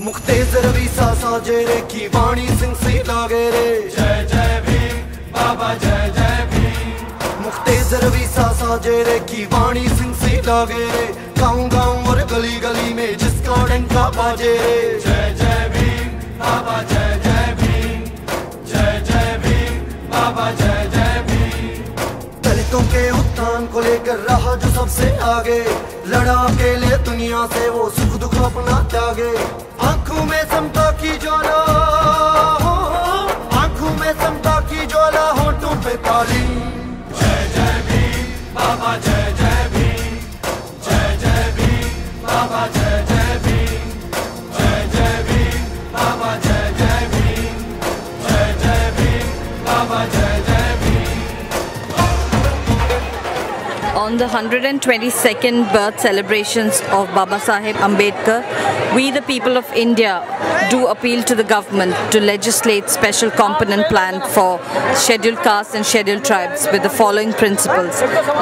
मुख्तेसर visa साजे रे की वाणी सिंह सी लागे रे। जय जय भीम बाबा जय जय भीम। मुख्तेसर वीसा साजे रे की वाणी सिंह सी लागे रे। गाँव गाँव और गली गली में जिसका डंका बाजे रे। जय जय भीम बाबा जय जय भीम। जय जय भीम बाबा जय जय भीम। दलितों के उत्थान को लेकर रहा जो सबसे आगे, लड़ा अकेले दुनिया से वो सुख दुख अपना त्यागे। आंखों में समता की ज्वाला, आंखों में समता की ज्वाला, होठों पे ताली। जय जय भीम बाबा जय जय भीम। जय जय भीम बाबा जय जय भीम। जय जय भीम बाबा जय जय भीम। जय जय भीम बाबा जय जय Bhim. On the 122nd birth celebrations of Baba Saheb Ambedkar, we the people of India do appeal to the government to legislate special component plan for scheduled castes and scheduled tribes with the following principles.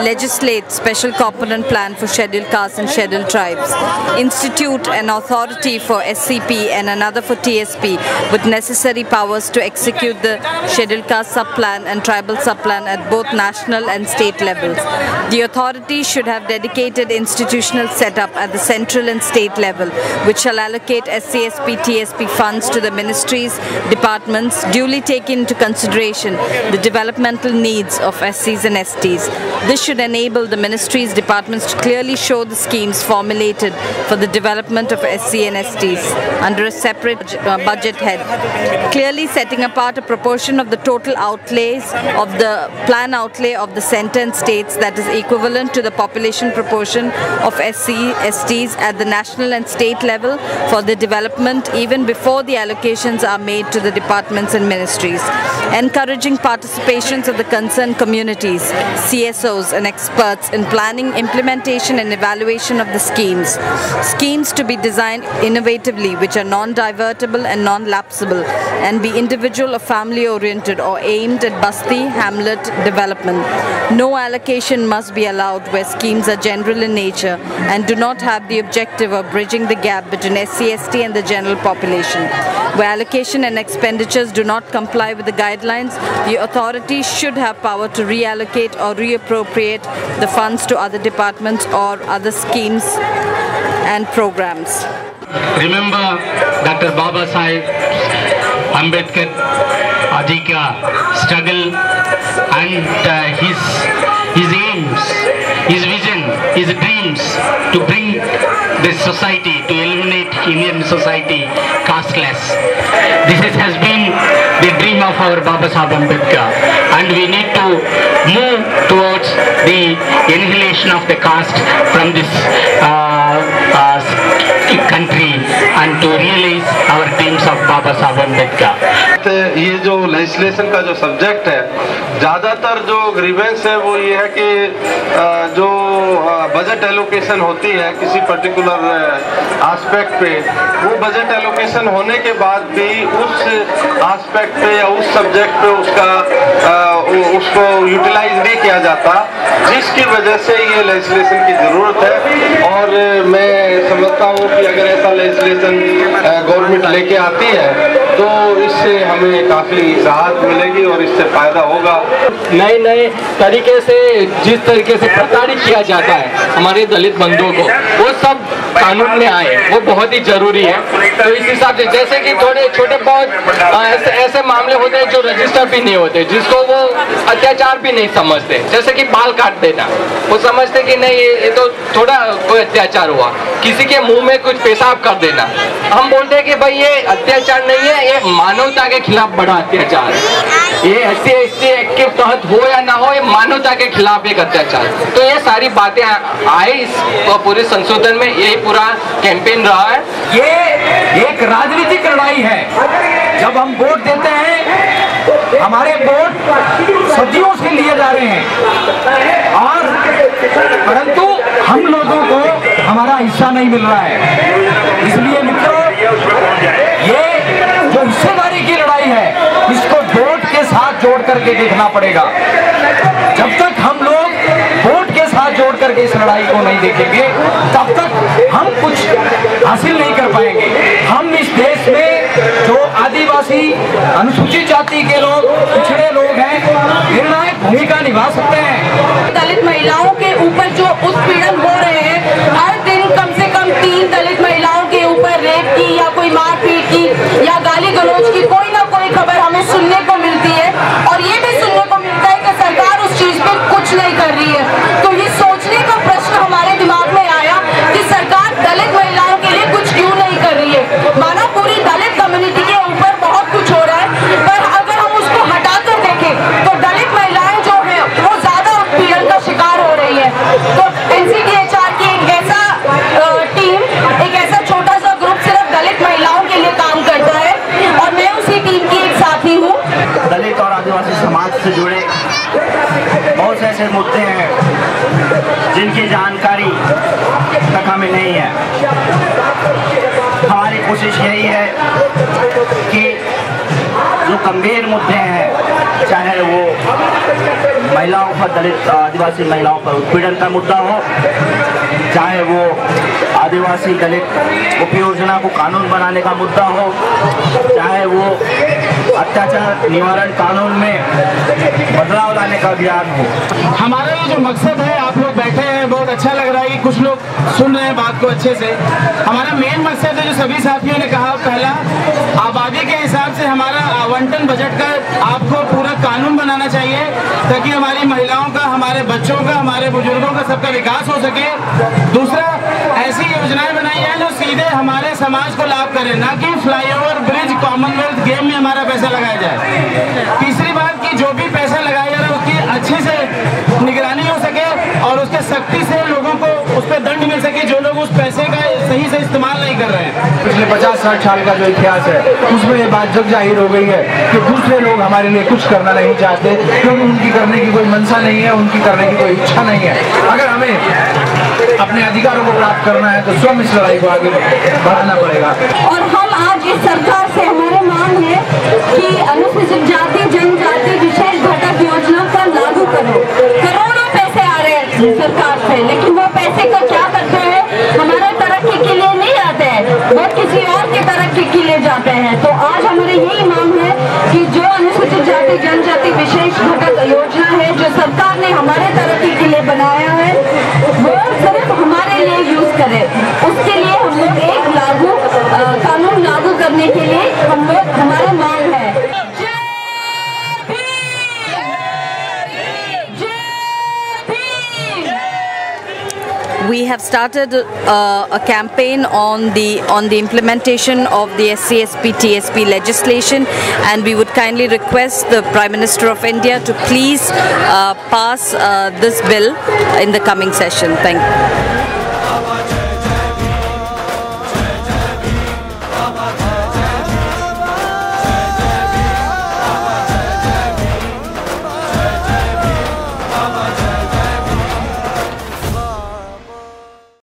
Legislate special component plan for scheduled castes and scheduled tribes. Institute an authority for SCP and another for TSP with necessary powers to execute the scheduled caste sub-plan and tribal sub-plan at both national and state levels. The authority should have dedicated institutional setup at the central and state level, which shall allocate SCSP, TSP funds to the ministries, departments, duly taking into consideration the developmental needs of SCs and STs. This should enable the ministries, departments to clearly show the schemes formulated for the development of SC and STs under a separate budget head, clearly setting apart a proportion of the total outlays of the plan outlay of the center and states that is equivalent to the population proportion of SC, STs at the national and state level for the development even before the allocations are made to the departments and ministries. Encouraging participations of the concerned communities, CSOs and experts in planning, implementation and evaluation of the schemes. Schemes to be designed innovatively which are non-divertible and non-lapsable and be individual or family oriented or aimed at Basti, hamlet development. No allocation must be allowed where schemes are general in nature and do not have the objective of bridging the gap between SC/ST and the general population. Where allocation and expenditures do not comply with the guidelines, the authority should have power to reallocate or reappropriate the funds to other departments or other schemes and programs. Remember Dr. Baba Saheb Ambedkar ji ka struggle and his aims, his vision, his dreams to bring this society, to eliminate Indian society casteless. This has been the dream of our Baba Saheb Ambedkar, and we need to move towards the annihilation of the caste from this country and to realize our dreams of Baba Saheb Ambedkar. ये जो legislation का जो subject है, ज़्यादातर जो grievance है वो ये है कि जो बजट एलोकेशन होती है किसी पर्टिकुलर एस्पेक्ट पे, वो बजट एलोकेशन होने के बाद भी उस एस्पेक्ट पे या उस सब्जेक्ट पे उसको यूटिलाइज नहीं किया जाता, जिसकी वजह से ये लेजिस्लेशन की ज़रूरत है। और मैं समझता हूँ कि अगर ऐसा लेजिस्लेशन गवर्नमेंट लेके आती है तो इससे हमें काफ़ी राहत मिलेगी और इससे फ़ायदा होगा। नए नए तरीके से जिस तरीके से प्रताड़ित किया जाता है हमारे दलित बंधुओं को, वो सब कानून में आए, वो बहुत ही जरूरी है। तो इस हिसाब से जैसे कि थोड़े छोटे बहुत ऐसे मामले होते हैं जो रजिस्टर भी नहीं होते, जिसको वो अत्याचार भी नहीं समझते, जैसे कि बाल काट देना, वो समझते कि नहीं ये तो थोड़ा कोई अत्याचार हुआ। किसी के मुंह में कुछ पेशाब कर देना, हम बोलते हैं कि भाई ये अत्याचार नहीं है, ये मानवता के खिलाफ बड़ा अत्याचार है। ये SC/ST एक्ट के तहत हो या ना हो, ये मानवता के खिलाफ एक अत्याचार। तो ये सारी बातें आए इस पूरे संशोधन में, यही पूरा कैंपेन रहा है। ये एक राजनीतिक लड़ाई है। जब हम वोट देते हैं, हमारे वोट सदियों से लिए जा रहे हैं और परंतु हम लोगों को हमारा हिस्सा नहीं मिल रहा है। इसलिए मित्रों, ये जो हिस्सेदारी की लड़ाई है, इसको वोट के साथ जोड़ करके देखना पड़ेगा। जब तक हम लोग वोट के साथ जोड़ करके इस लड़ाई को नहीं देखेंगे तब तक हम कुछ हासिल नहीं कर पाएंगे। हम इस देश में जो आदिवासी अनुसूचित जाति के लोग, पिछड़े लोग हैं, निर्णायक भूमिका निभा सकते हैं। दलित महिलाओं के ऊपर जो उत्पीड़न हो रहे हैं, हर दिन कम से कम 3 दलित महिलाओं के ऊपर रेप की या कोई मारपीट की या गाली गलौज की कोई ना कोई खबर हमें सुनने को मिलती है। और ये भी सुनने को मिलता है कि सरकार उस चीज पे कुछ नहीं कर रही है। तो ये सोचने का प्रश्न हमारे दिमाग में आया कि सरकार दलित महिलाओं के लिए कुछ क्यों नहीं कर रही है। माना पूरी दलित कम्युनिटी के ऊपर बहुत कुछ हो रहा है, पर अगर हम उसको हटाकर देखें तो दलित महिलाएं जो है वो ज्यादा उत्पीड़न का शिकार हो रही है। तो NCDHR की एक ऐसा टीम, एक ऐसा छोटा सा ग्रुप सिर्फ दलित महिलाओं के लिए काम करता है और मैं उसी टीम की एक साथी हूँ। दलित और आदिवासी समाज से जुड़े बहुत से ऐसे मुद्दे हैं जिनकी जानकारी तक हमें नहीं है। हमारी कोशिश यही है कि जो गंभीर मुद्दे हैं, चाहे वो महिलाओं पर, दलित आदिवासी महिलाओं पर उत्पीड़न का मुद्दा हो, चाहे वो आदिवासी दलित उपयोजना को कानून बनाने का मुद्दा हो, चाहे वो अत्याचार निवारण कानून में बदलाव लाने का अभियान हो। हमारा ये जो मकसद है, आप लोग बैठे हैं, बहुत अच्छा लग रहा है कि कुछ लोग सुन रहे हैं बात को अच्छे से। हमारा मेन मकसद है, जो सभी साथियों ने कहा, पहला आबादी के हिसाब से हमारा आवंटन बजट का आपको पूरा कानून बनाना चाहिए ताकि हमारी महिलाओं का, हमारे बच्चों का, हमारे बुजुर्गों का सबका विकास हो सके। दूसरा, ऐसी योजनाएं बनाई जाए जो सीधे हमारे समाज को लाभ करे, ना कि फ्लाईओवर, ब्रिज, कॉमनवेल्थ गेम में हमारा पैसा लगाया जाए। तीसरी बात कि जो भी पैसा लगाया जा रहा है उसकी अच्छे से निगरानी हो सके और उसके सख्ती से लोगों को उस पर दंड मिल सके जो लोग उस पैसे का सही से इस्तेमाल नहीं कर रहे हैं। पिछले 50-60 साल का जो इतिहास है उसमें ये बात जग जाहिर हो गई है कि दूसरे लोग हमारे लिए कुछ करना नहीं चाहते, क्योंकि उनकी करने की कोई मंशा नहीं है, उनकी करने की कोई इच्छा नहीं है। अगर हमें अपने अधिकारों को प्राप्त करना है तो स्वयं इस लड़ाई को आगे बढ़ाना पड़ेगा। और हम आज इस सरकार से हमारी मांग है कि अनुसूचित जाति जनजाति विशेष घटक योजना का लागू करो। करोड़ों पैसे आ रहे हैं सरकार से, लेकिन वो पैसे का क्या करते हैं? हमारे तरक्की के लिए नहीं आते हैं, वो किसी और की तरक्की के लिए जाते हैं। तो आज हमारी यही मांग है कि जो अनुसूचित जाति जनजाति विशेष घटक योजना है जो सरकार ने हमारे तरक्की के लिए बनाया है, वो सिर्फ हमारे लिए यूज करे। उसके लिए हम लोग एक कानून लागू करने के लिए हमारी मांग है। We have started a campaign on the implementation of the SC/ST/TSP legislation, and we would kindly request the Prime Minister of India to please pass this bill in the coming session. Thank you.